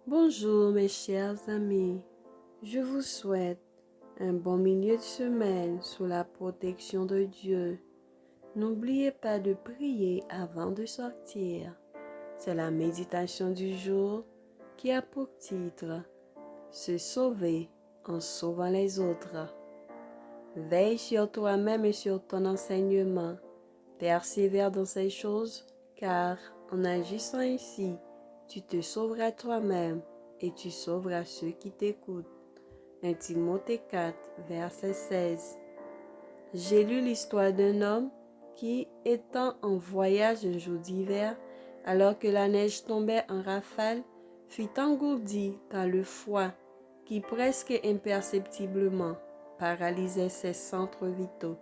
Bonjour mes chers amis, je vous souhaite un bon milieu de semaine sous la protection de Dieu. N'oubliez pas de prier avant de sortir. C'est la méditation du jour qui a pour titre « Se sauver en sauvant les autres ». Veille sur toi-même et sur ton enseignement. Persévère dans ces choses, car en agissant ainsi, tu te sauveras toi-même et tu sauveras ceux qui t'écoutent. 1 Timothée 4, verset 16. J'ai lu l'histoire d'un homme qui, étant en voyage un jour d'hiver, alors que la neige tombait en rafale, fut engourdi par le froid qui presque imperceptiblement paralysait ses centres vitaux.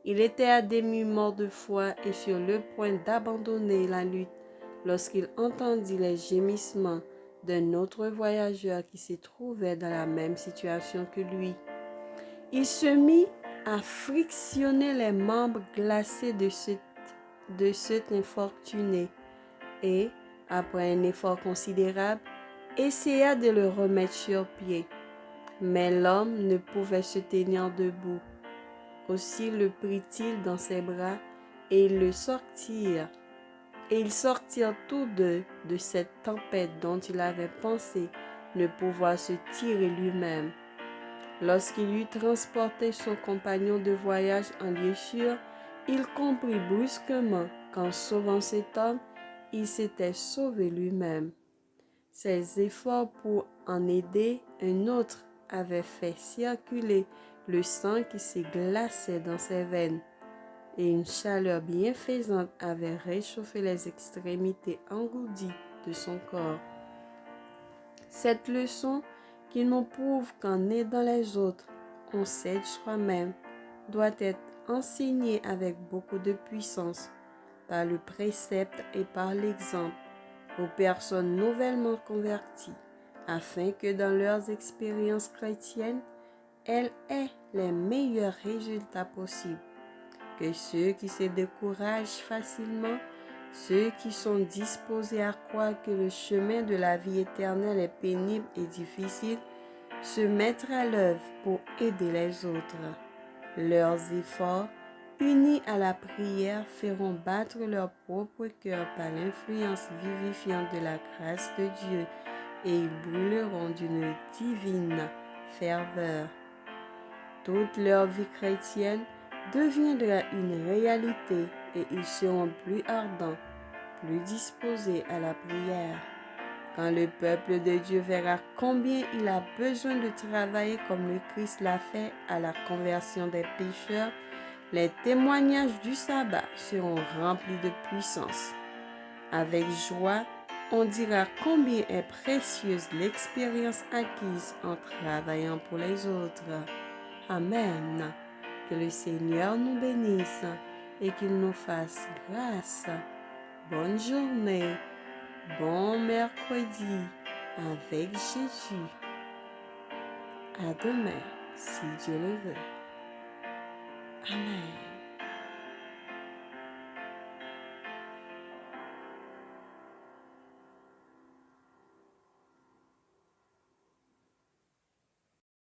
Il était à demi-mort de froid et sur le point d'abandonner la lutte lorsqu'il entendit les gémissements d'un autre voyageur qui se trouvait dans la même situation que lui. Il se mit à frictionner les membres glacés de cet infortuné et, après un effort considérable, essaya de le remettre sur pied. Mais l'homme ne pouvait se tenir debout. Aussi le prit-il dans ses bras et ils sortirent tous deux de cette tempête dont il avait pensé ne pouvoir se tirer lui-même. Lorsqu'il eut transporté son compagnon de voyage en lieu sûr, il comprit brusquement qu'en sauvant cet homme, il s'était sauvé lui-même. Ses efforts pour en aider un autre avaient fait circuler le sang qui se glaçait dans ses veines, et une chaleur bienfaisante avait réchauffé les extrémités engourdies de son corps. Cette leçon qui nous prouve qu'en aidant les autres, on s'aide soi-même, doit être enseignée avec beaucoup de puissance par le précepte et par l'exemple aux personnes nouvellement converties, afin que dans leurs expériences chrétiennes, elles aient les meilleurs résultats possibles. Que ceux qui se découragent facilement, ceux qui sont disposés à croire que le chemin de la vie éternelle est pénible et difficile, se mettent à l'œuvre pour aider les autres. Leurs efforts, unis à la prière, feront battre leur propre cœur par l'influence vivifiante de la grâce de Dieu et ils brûleront d'une divine ferveur. Toute leur vie chrétienne deviendra une réalité et ils seront plus ardents, plus disposés à la prière. Quand le peuple de Dieu verra combien il a besoin de travailler comme le Christ l'a fait à la conversion des pécheurs, les témoignages du sabbat seront remplis de puissance. Avec joie, on dira combien est précieuse l'expérience acquise en travaillant pour les autres. Amen. Que le Seigneur nous bénisse et qu'il nous fasse grâce. Bonne journée. Bon mercredi avec Jésus. À demain, si Dieu le veut.